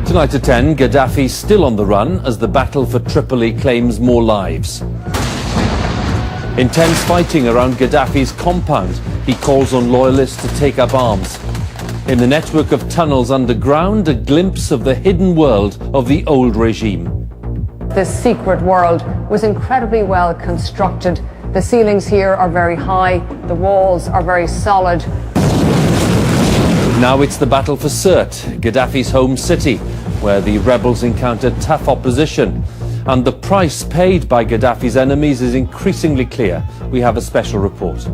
Tonight at 10, Gaddafi still on the run as the battle for Tripoli claims more lives. Intense fighting around Gaddafi's compound. He calls on loyalists to take up arms. In the network of tunnels underground, a glimpse of the hidden world of the old regime. This secret world was incredibly well constructed. The ceilings here are very high, the walls are very solid. Now it's the battle for Sirte, Gaddafi's home city, where the rebels encountered tough opposition. And the price paid by Gaddafi's enemies is increasingly clear. We have a special report.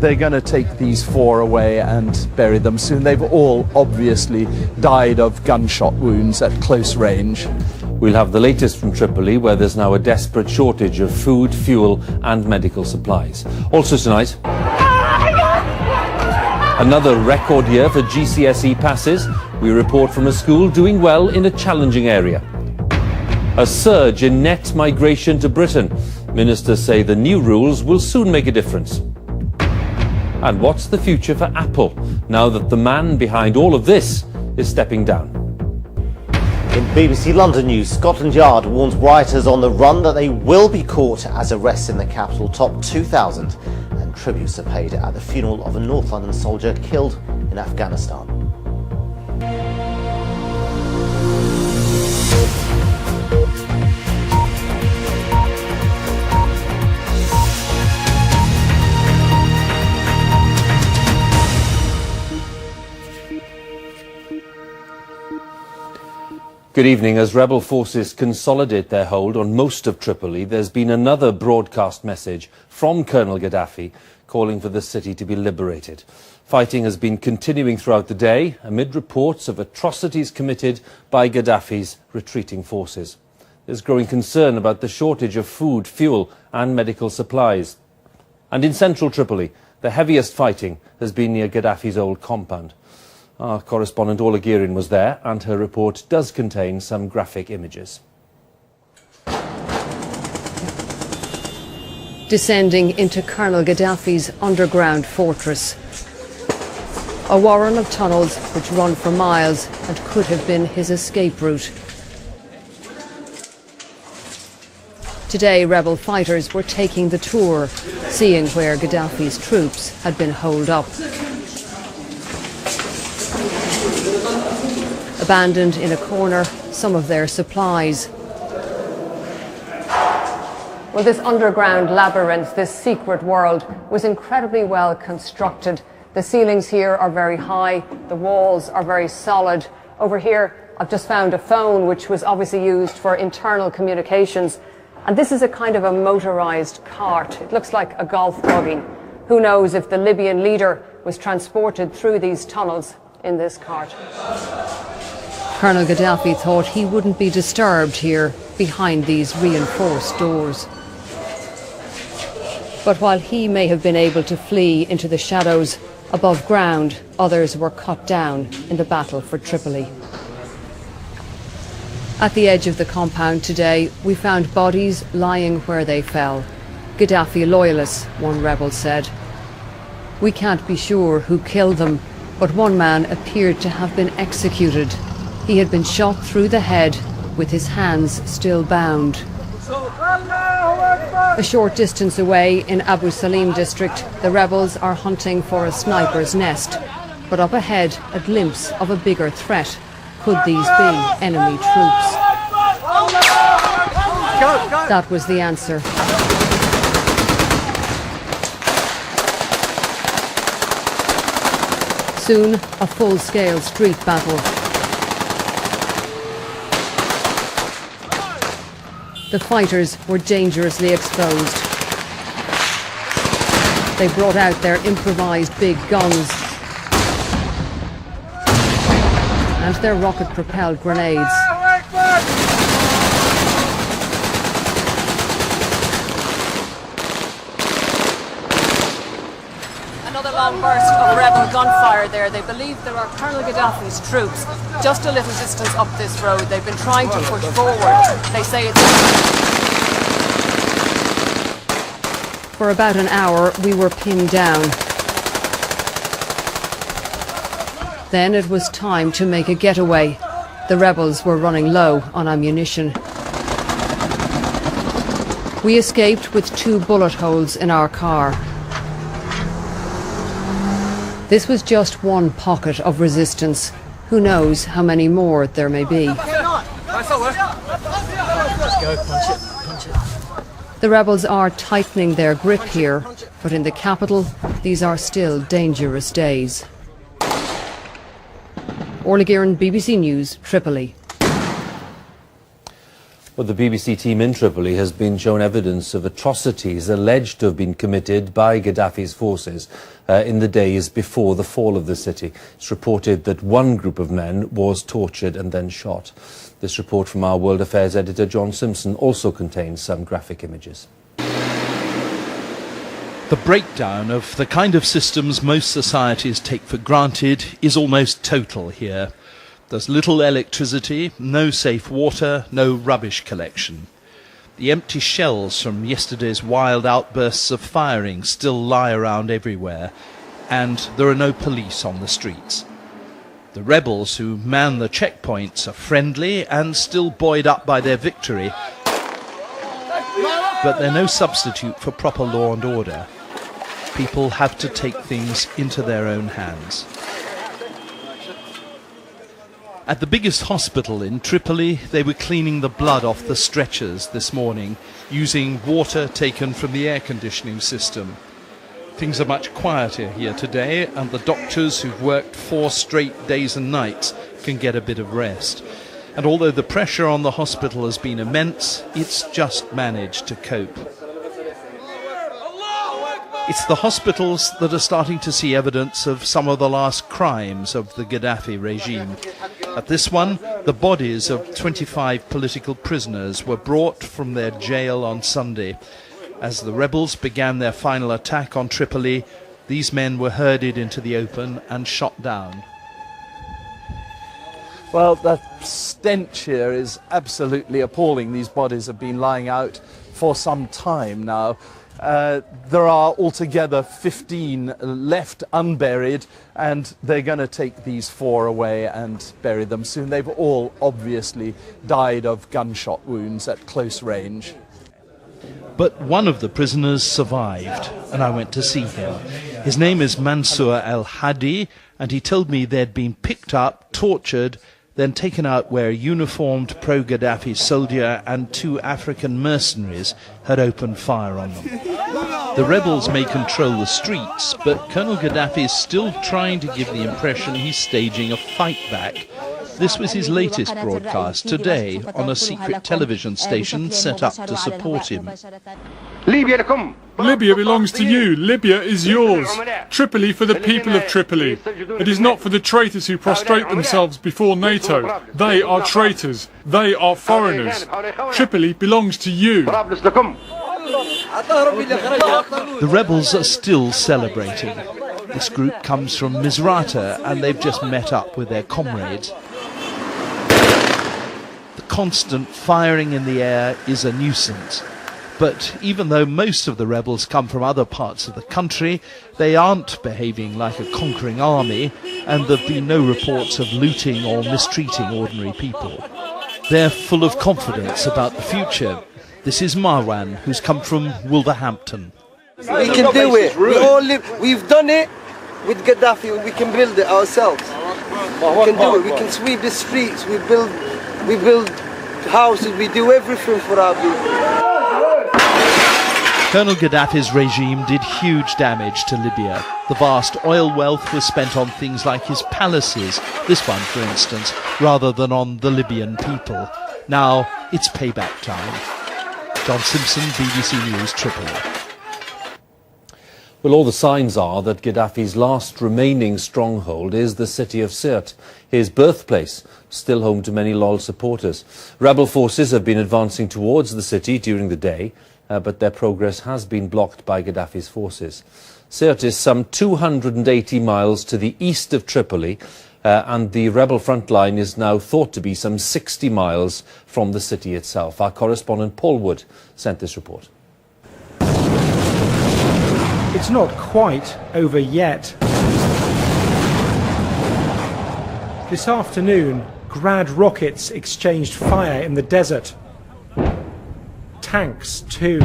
They're going to take these 4 away and bury them soon. They've all obviously died of gunshot wounds at close range. We'll have the latest from Tripoli, where there's now a desperate shortage of food, fuel and medical supplies. Also tonight, another record year for GCSE passes. We report from a school doing well in a challenging area. A surge in net migration to Britain. Ministers say the new rules will soon make a difference. And what's the future for Apple, now that the man behind all of this is stepping down? In BBC London News, Scotland Yard warns rioters on the run that they will be caught as arrests in the capital top 2,000 and tributes are paid at the funeral of a North London soldier killed in Afghanistan. Good evening. As rebel forces consolidate their hold on most of Tripoli, there's been another broadcast message from Colonel Gaddafi calling for the city to be liberated. Fighting has been continuing throughout the day amid reports of atrocities committed by Gaddafi's retreating forces. There's growing concern about the shortage of food, fuel and medical supplies. And in central Tripoli, the heaviest fighting has been near Gaddafi's old compound. Our correspondent Ola Girin was there, and her report does contain some graphic images. Descending into Colonel Gaddafi's underground fortress. A warren of tunnels which run for miles and could have been his escape route. Today, rebel fighters were taking the tour, seeing where Gaddafi's troops had been holed up. Abandoned in a corner, some of their supplies. Well, this underground labyrinth, this secret world, was incredibly well constructed. The ceilings here are very high, the walls are very solid. Over here, I've just found a phone which was obviously used for internal communications. And this is a kind of a motorized cart. It looks like a golf buggy. Who knows if the Libyan leader was transported through these tunnels in this cart. Colonel Gaddafi thought he wouldn't be disturbed here behind these reinforced doors. But while he may have been able to flee into the shadows, above ground, others were cut down in the battle for Tripoli. At the edge of the compound today, we found bodies lying where they fell. Gaddafi loyalists, one rebel said. We can't be sure who killed them, but one man appeared to have been executed. He had been shot through the head with his hands still bound. A short distance away in Abu Salim district, the rebels are hunting for a sniper's nest. But up ahead, a glimpse of a bigger threat. Could these be enemy troops? That was the answer. Soon, a full-scale street battle. The fighters were dangerously exposed. They brought out their improvised big guns and their rocket-propelled grenades. Another long burst of rebel gunfire there. They believe there are Colonel Gaddafi's troops just a little distance up this road. They've been trying to push forward. They say it's... For about an hour, we were pinned down. Then it was time to make a getaway. The rebels were running low on ammunition. We escaped with 2 bullet holes in our car. This was just one pocket of resistance. Who knows how many more there may be. The rebels are tightening their grip here, but in the capital, these are still dangerous days. Orla Guerin, BBC News, Tripoli. Well, the BBC team in Tripoli has been shown evidence of atrocities alleged to have been committed by Gaddafi's forces in the days before the fall of the city. It's reported that one group of men was tortured and then shot. This report from our World Affairs editor John Simpson also contains some graphic images. The breakdown of the kind of systems most societies take for granted is almost total here. There's little electricity, no safe water, no rubbish collection. The empty shells from yesterday's wild outbursts of firing still lie around everywhere, and there are no police on the streets. The rebels who man the checkpoints are friendly and still buoyed up by their victory, but they're no substitute for proper law and order. People have to take things into their own hands. At the biggest hospital in Tripoli, they were cleaning the blood off the stretchers this morning, using water taken from the air conditioning system. Things are much quieter here today, and the doctors who've worked 4 straight days and nights can get a bit of rest. And although the pressure on the hospital has been immense, it's just managed to cope. It's the hospitals that are starting to see evidence of some of the last crimes of the Gaddafi regime. At this one, the bodies of 25 political prisoners were brought from their jail on Sunday. As the rebels began their final attack on Tripoli, these men were herded into the open and shot down. Well, the stench here is absolutely appalling. These bodies have been lying out for some time now. There are altogether 15 left unburied, and they're going to take these 4 away and bury them soon. They've all obviously died of gunshot wounds at close range. But one of the prisoners survived, and I went to see him. His name is Mansour al-Hadi, and he told me they'd been picked up, tortured, then taken out where a uniformed pro-Gaddafi soldier and 2 African mercenaries had opened fire on them. The rebels may control the streets, but Colonel Gaddafi is still trying to give the impression he's staging a fight back. This was his latest broadcast today on a secret television station set up to support him. Libya belongs to you. Libya is yours. Tripoli for the people of Tripoli. It is not for the traitors who prostrate themselves before NATO. They are traitors. They are foreigners. Tripoli belongs to you. The rebels are still celebrating. This group comes from Misrata, and they've just met up with their comrades. The constant firing in the air is a nuisance. But even though most of the rebels come from other parts of the country, they aren't behaving like a conquering army, and there have been no reports of looting or mistreating ordinary people. They're full of confidence about the future. This is Marwan, who's come from Wolverhampton. We can do it. We've done it with Gaddafi. We can build it ourselves. We can do it. We can sweep the streets. We build houses. We do everything for our people. Colonel Gaddafi's regime did huge damage to Libya. The vast oil wealth was spent on things like his palaces, this one for instance, rather than on the Libyan people. Now it's payback time. John Simpson, BBC News, Tripoli. Well, all the signs are that Gaddafi's last remaining stronghold is the city of Sirte, his birthplace, still home to many loyal supporters. Rebel forces have been advancing towards the city during the day, but their progress has been blocked by Gaddafi's forces. Sirte is some 280 miles to the east of Tripoli, and the rebel front line is now thought to be some 60 miles from the city itself. Our correspondent Paul Wood sent this report. It's not quite over yet. This afternoon, Grad rockets exchanged fire in the desert. Tanks too.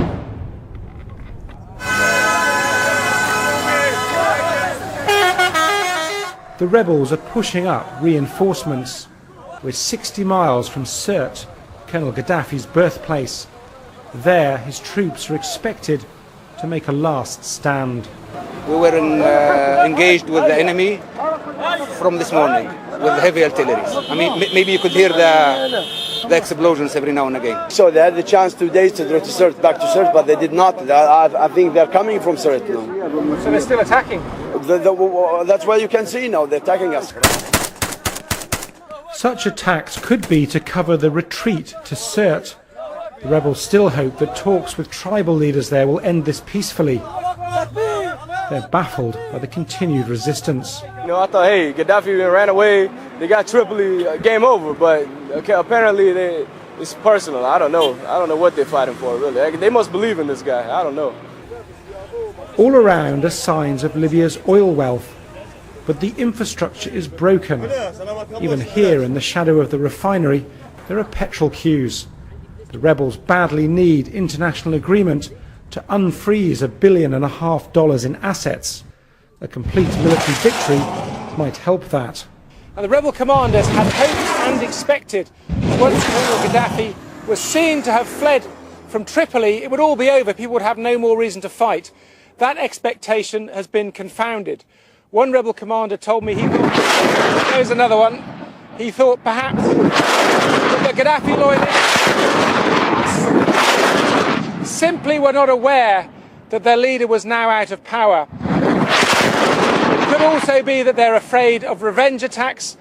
The rebels are pushing up reinforcements. We're 60 miles from Sirte, Colonel Gaddafi's birthplace. There, his troops are expected to make a last stand. We were engaged with the enemy from this morning with heavy artillery. I mean, maybe you could hear the explosions every now and again. So they had the chance 2 days to go to Sirte, back to Sirte, but they did not. I think they're coming from Sirte now. So they're still attacking? That's why you can see now they're attacking us. Such attacks could be to cover the retreat to Sirte. The rebels still hope that talks with tribal leaders there will end this peacefully. They're baffled by the continued resistance. You know, I thought, hey, Gaddafi ran away, they got Tripoli, game over, but apparently it's personal. I don't know what they're fighting for, really. They must believe in this guy. I don't know. All around are signs of Libya's oil wealth, but the infrastructure is broken. Even here, in the shadow of the refinery, there are petrol queues. The rebels badly need international agreement to unfreeze $1.5 billion in assets. A complete military victory might help that. And the rebel commanders had hoped and expected that once Colonel Gaddafi was seen to have fled from Tripoli, it would all be over. People would have no more reason to fight. That expectation has been confounded. One rebel commander told me he thought, there's another one, he thought perhaps that the Gaddafi loyalists simply were not aware that their leader was now out of power. It could also be that they're afraid of revenge attacks.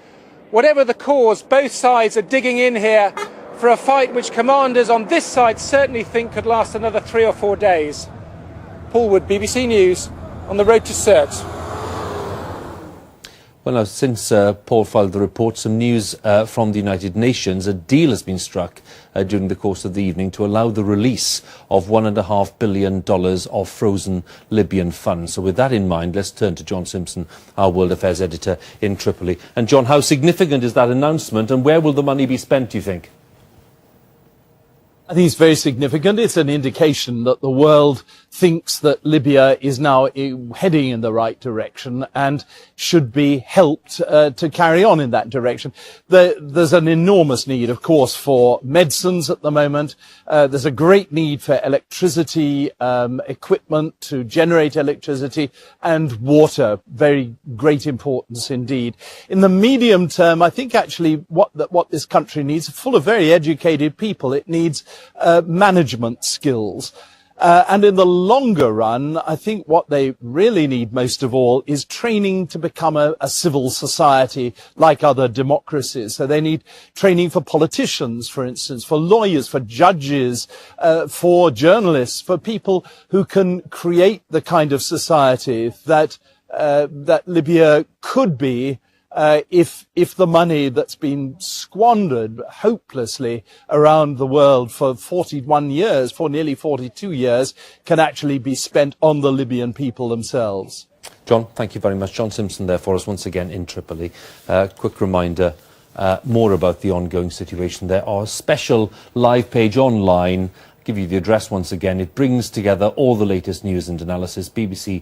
Whatever the cause, both sides are digging in here for a fight which commanders on this side certainly think could last another 3 or 4 days. Paul Wood, BBC News, on the road to Sirte. Well, now, since Paul filed the report, some news from the United Nations. A deal has been struck during the course of the evening to allow the release of $1.5 billion of frozen Libyan funds. So with that in mind, let's turn to John Simpson, our World Affairs editor in Tripoli. And John, how significant is that announcement, and where will the money be spent, do you think? I think it's very significant. It's an indication that the world thinks that Libya is now heading in the right direction and should be helped to carry on in that direction. There's an enormous need, of course, for medicines at the moment. There's a great need for electricity, equipment to generate electricity, and water. Very great importance indeed. In the medium term, I think actually what this country needs, full of very educated people, it needs management skills. And in the longer run, I think what they really need most of all is training to become a civil society like other democracies. So they need training for politicians, for instance, for lawyers, for judges, for journalists, for people who can create the kind of society that Libya could be if the money that's been squandered hopelessly around the world for 41 years, for nearly 42 years, can actually be spent on the Libyan people themselves. John, thank you very much. John Simpson there for us once again in Tripoli. Quick reminder, more about the ongoing situation. There are a special live page online. I'll give you the address once again. It brings together all the latest news and analysis, bbc.co.uk/news.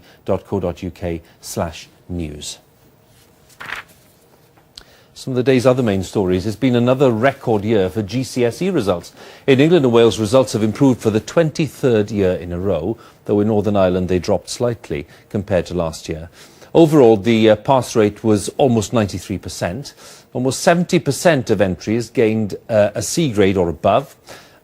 Some of the day's other main stories. It's been another record year for GCSE results. In England and Wales, results have improved for the 23rd year in a row, though in Northern Ireland they dropped slightly compared to last year. Overall, the pass rate was almost 93%. Almost 70% of entries gained a C grade or above,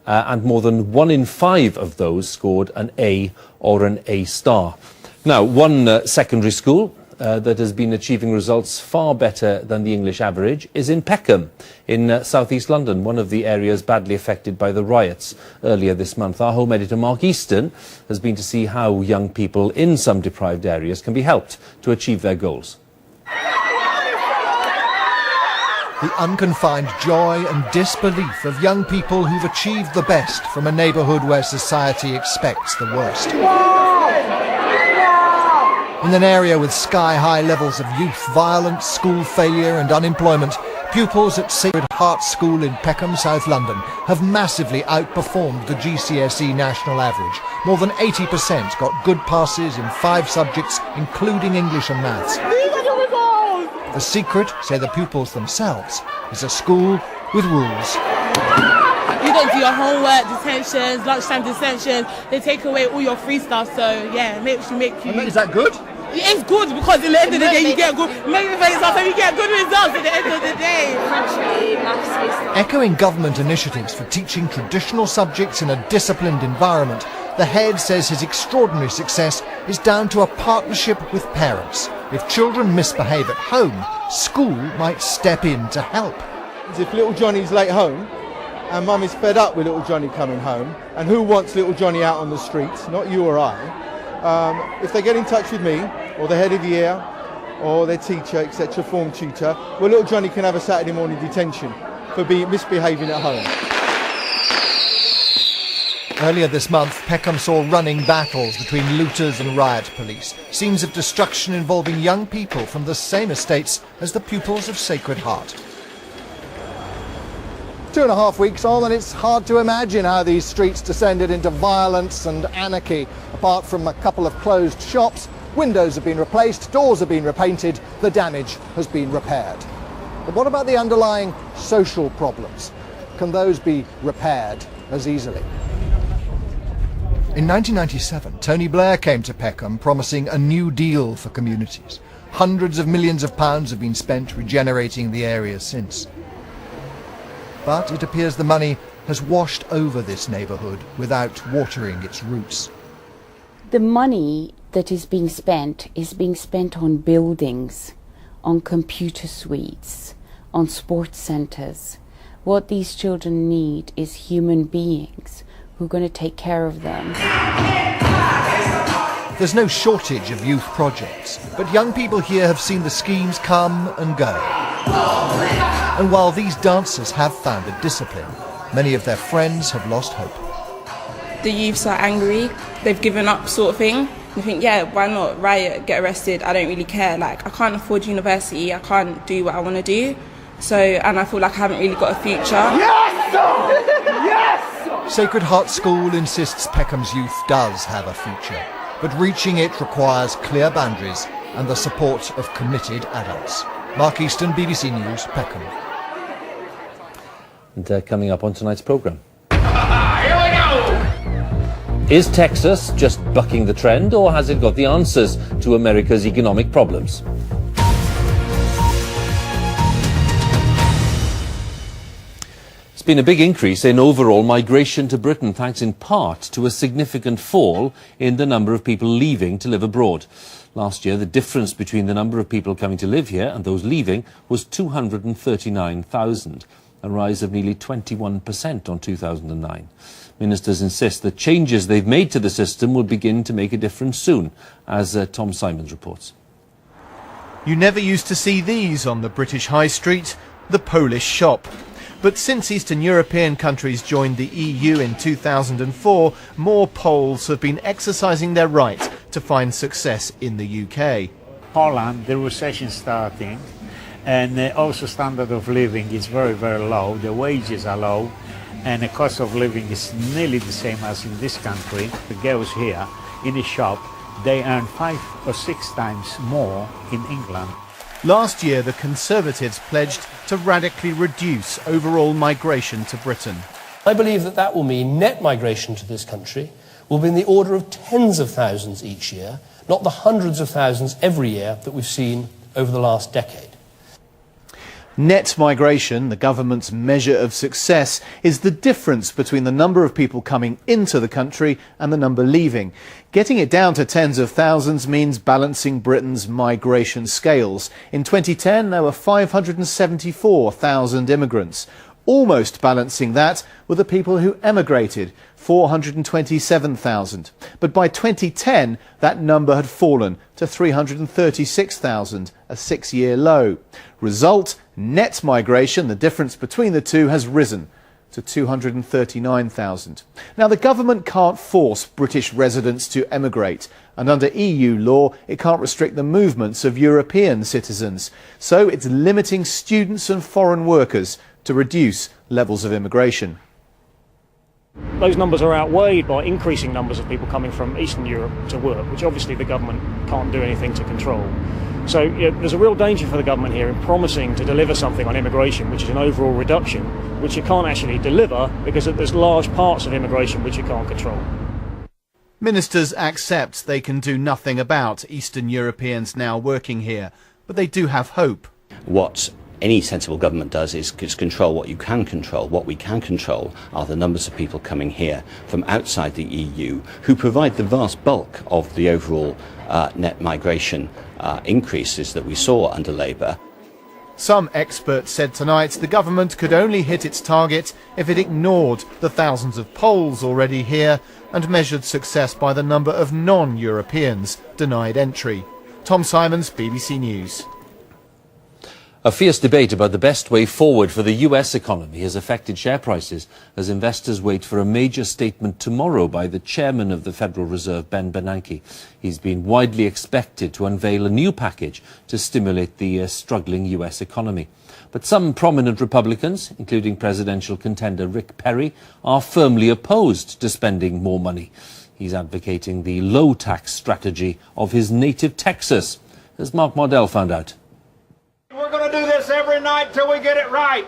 and more than 1 in 5 of those scored an A or an A star. Now, one secondary school that has been achieving results far better than the English average is in Peckham in southeast London, one of the areas badly affected by the riots earlier this month. Our home editor Mark Easton has been to see how young people in some deprived areas can be helped to achieve their goals. The unconfined joy and disbelief of young people who've achieved the best from a neighbourhood where society expects the worst. In an area with sky-high levels of youth violence, school failure and unemployment, pupils at Sacred Heart School in Peckham, South London, have massively outperformed the GCSE national average. More than 80% got good passes in 5 subjects, including English and maths. The secret, say the pupils themselves, is a school with rules. You don't do your homework, detentions, lunchtime detentions. They take away all your free stuff, so yeah, make you... Is that good? It's good because at the end of the day you get good, make yourself and you get good results at the end of the day. Echoing government initiatives for teaching traditional subjects in a disciplined environment, the head says his extraordinary success is down to a partnership with parents. If children misbehave at home, school might step in to help. If little Johnny's late home, and mum is fed up with little Johnny coming home, and who wants little Johnny out on the streets, not you or I, if they get in touch with me, or the head of year, or their teacher, etc., form tutor, well, little Johnny can have a Saturday morning detention for misbehaving at home. Earlier this month, Peckham saw running battles between looters and riot police, scenes of destruction involving young people from the same estates as the pupils of Sacred Heart. 2.5 weeks on, and it's hard to imagine how these streets descended into violence and anarchy. Apart from a couple of closed shops, windows have been replaced, doors have been repainted, the damage has been repaired. But what about the underlying social problems? Can those be repaired as easily? In 1997, Tony Blair came to Peckham promising a new deal for communities. Hundreds of millions of pounds have been spent regenerating the area since. But it appears the money has washed over this neighbourhood without watering its roots. The money that is being spent on buildings, on computer suites, on sports centres. What these children need is human beings who are going to take care of them. There's no shortage of youth projects, but young people here have seen the schemes come and go. And while these dancers have found a discipline, many of their friends have lost hope. The youths are angry, they've given up sort of thing. They think, yeah, why not riot, get arrested, I don't really care. Like, I can't afford university, I can't do what I want to do. So, and I feel like I haven't really got a future. Yes! Yes! Sacred Heart School insists Peckham's youth does have a future, but reaching it requires clear boundaries and the support of committed adults. Mark Easton, BBC News, Peckham. And coming up on tonight's programme. Is Texas just bucking the trend, or has it got the answers to America's economic problems? It's been a big increase in overall migration to Britain, thanks in part to a significant fall in the number of people leaving to live abroad. Last year, the difference between the number of people coming to live here and those leaving was 239,000, a rise of nearly 21% on 2009. Ministers insist that changes they've made to the system will begin to make a difference soon, as Tom Simons reports. You never used to see these on the British High Street, the Polish shop. But since Eastern European countries joined the EU in 2004, more Poles have been exercising their right to find success in the UK. Poland, the recession starting, and also standard of living is very, very low. The wages are low, and the cost of living is nearly the same as in this country. The girls here in the shop, they earn 5 or 6 times more in England. Last year, the Conservatives pledged to radically reduce overall migration to Britain. I believe that that will mean net migration to this country will be in the order of tens of thousands each year, not the hundreds of thousands every year that we've seen over the last decade. Net migration, the government's measure of success, is the difference between the number of people coming into the country and the number leaving. Getting it down to tens of thousands means balancing Britain's migration scales. In 2010, there were 574,000 immigrants. Almost balancing that were the people who emigrated, 427,000. But by 2010, that number had fallen to 336,000, a 6-year low. Result, net migration, the difference between the two, has risen to 239,000. Now, the government can't force British residents to emigrate, and under EU law, it can't restrict the movements of European citizens. So it's limiting students and foreign workers to reduce levels of immigration. Those numbers are outweighed by increasing numbers of people coming from Eastern Europe to work, which obviously the government can't do anything to control. So there's a real danger for the government here in promising to deliver something on immigration, which is an overall reduction, which it can't actually deliver because there's large parts of immigration which it can't control. Ministers accept they can do nothing about Eastern Europeans now working here, but they do have hope. What any sensible government does is control what you can control. What we can control are the numbers of people coming here from outside the EU who provide the vast bulk of the overall net migration increases that we saw under Labour. Some experts said tonight the government could only hit its target if it ignored the thousands of Poles already here and measured success by the number of non-Europeans denied entry. Tom Simons, BBC News. A fierce debate about the best way forward for the US economy has affected share prices as investors wait for a major statement tomorrow by the chairman of the Federal Reserve, Ben Bernanke. He's been widely expected to unveil a new package to stimulate the struggling US economy. But some prominent Republicans, including presidential contender Rick Perry, are firmly opposed to spending more money. He's advocating the low-tax strategy of his native Texas, as Mark Mardell found out. We're going to do this every night till we get it right.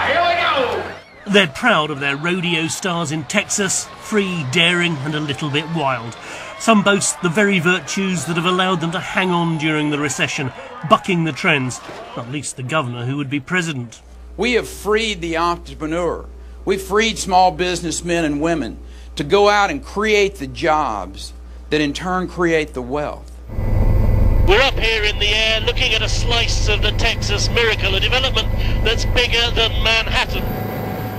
Here we go. They're proud of their rodeo stars in Texas, free, daring and a little bit wild. Some boast the very virtues that have allowed them to hang on during the recession, bucking the trends, not least the governor who would be president. We have freed the entrepreneur. We've freed small businessmen and women to go out and create the jobs that in turn create the wealth. We're up here in the air looking at a slice of the Texas miracle, a development that's bigger than Manhattan.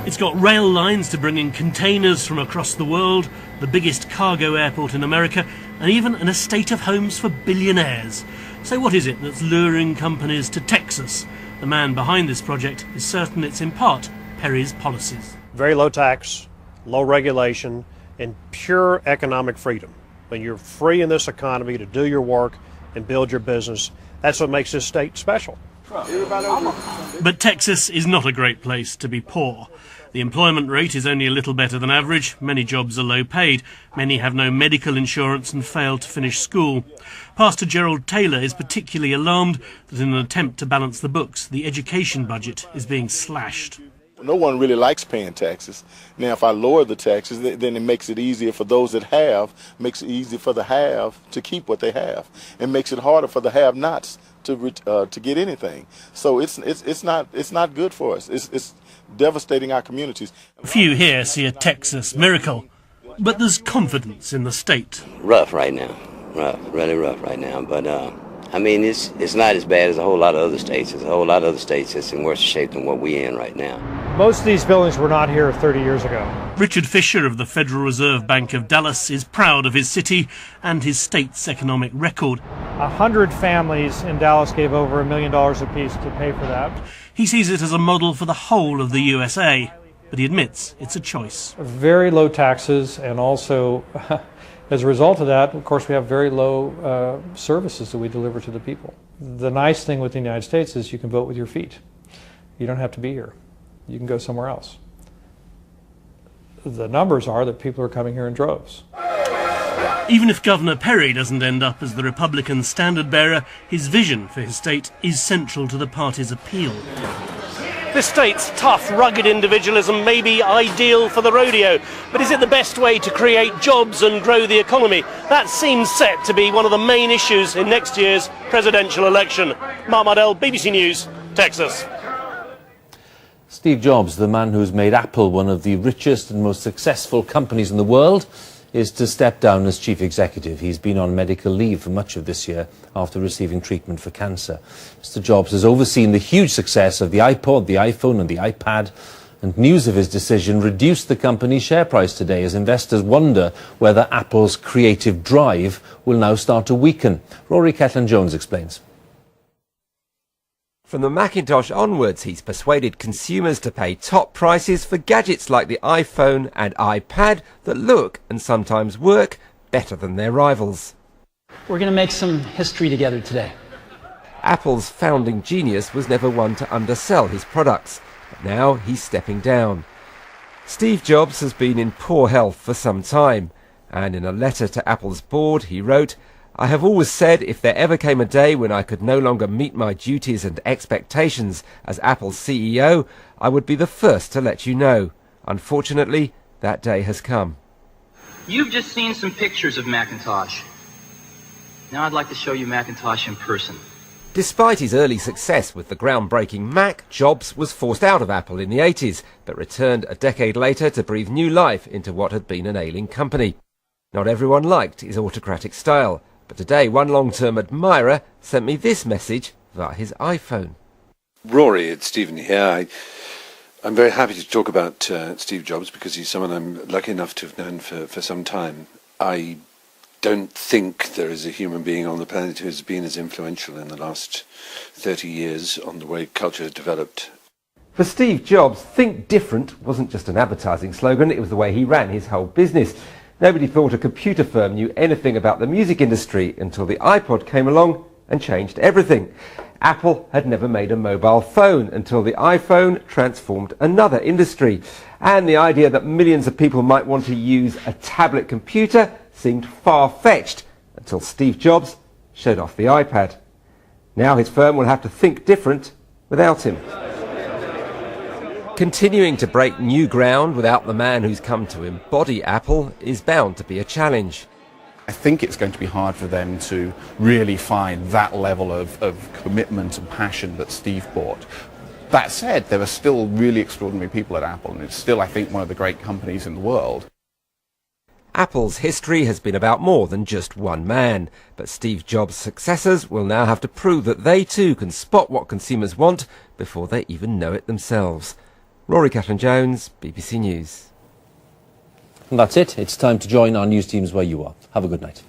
It's got rail lines to bring in containers from across the world, the biggest cargo airport in America, and even an estate of homes for billionaires. So what is it that's luring companies to Texas? The man behind this project is certain it's in part Perry's policies. Very low tax, low regulation, and pure economic freedom. When you're free in this economy to do your work and build your business, that's what makes this state special. But Texas is not a great place to be poor. The employment rate is only a little better than average. Many jobs are low paid. Many have no medical insurance and fail to finish school. Pastor Gerald Taylor is particularly alarmed that in an attempt to balance the books, the education budget is being slashed. No one really likes paying taxes. Now, if I lower the taxes, then it makes it easier for those that have, makes it easier for the have to keep what they have, and makes it harder for the have-nots to get anything. So it's not good for us. It's devastating our communities. Few here see a Texas miracle, but there's confidence in the state. Rough right now, really rough right now, but I mean, it's not as bad as a whole lot of other states. There's a whole lot of other states that's in worse shape than what we're in right now. Most of these buildings were not here 30 years ago. Richard Fisher of the Federal Reserve Bank of Dallas is proud of his city and his state's economic record. 100 families in Dallas gave over $1 million apiece to pay for that. He sees it as a model for the whole of the USA, but he admits it's a choice. Very low taxes, and also as a result of that, of course, we have very low services that we deliver to the people. The nice thing with the United States is you can vote with your feet. You don't have to be here. You can go somewhere else. The numbers are that people are coming here in droves. Even if Governor Perry doesn't end up as the Republican standard bearer, his vision for his state is central to the party's appeal. This state's tough, rugged individualism may be ideal for the rodeo, but is it the best way to create jobs and grow the economy? That seems set to be one of the main issues in next year's presidential election. Mark Mardell, BBC News, Texas. Steve Jobs, the man who's made Apple one of the richest and most successful companies in the world, is to step down as chief executive. He's been on medical leave for much of this year after receiving treatment for cancer. Mr. Jobs has overseen the huge success of the iPod, the iPhone and the iPad, and news of his decision reduced the company's share price today as investors wonder whether Apple's creative drive will now start to weaken. Rory Ketlin-Jones explains. From the Macintosh onwards, he's persuaded consumers to pay top prices for gadgets like the iPhone and iPad that look, and sometimes work, better than their rivals. We're going to make some history together today. Apple's founding genius was never one to undersell his products, but now he's stepping down. Steve Jobs has been in poor health for some time, and in a letter to Apple's board he wrote, "I have always said if there ever came a day when I could no longer meet my duties and expectations as Apple's CEO, I would be the first to let you know. Unfortunately, that day has come." You've just seen some pictures of Macintosh. Now I'd like to show you Macintosh in person. Despite his early success with the groundbreaking Mac, Jobs was forced out of Apple in the 80s, but returned a decade later to breathe new life into what had been an ailing company. Not everyone liked his autocratic style, but today one long-term admirer sent me this message via his iPhone. Rory, it's Stephen here. I'm very happy to talk about Steve Jobs because he's someone I'm lucky enough to have known for some time. I don't think there is a human being on the planet who has been as influential in the last 30 years on the way culture has developed. For Steve Jobs, think different wasn't just an advertising slogan, it was the way he ran his whole business. Nobody thought a computer firm knew anything about the music industry until the iPod came along and changed everything. Apple had never made a mobile phone until the iPhone transformed another industry. And the idea that millions of people might want to use a tablet computer seemed far-fetched until Steve Jobs showed off the iPad. Now his firm will have to think different without him. Continuing to break new ground without the man who's come to embody Apple is bound to be a challenge. I think it's going to be hard for them to really find that level of commitment and passion that Steve brought. That said, there are still really extraordinary people at Apple, and it's still, I think, one of the great companies in the world. Apple's history has been about more than just one man, but Steve Jobs' successors will now have to prove that they too can spot what consumers want before they even know it themselves. Rory Catherine-Jones, BBC News. And that's it. It's time to join our news teams where you are. Have a good night.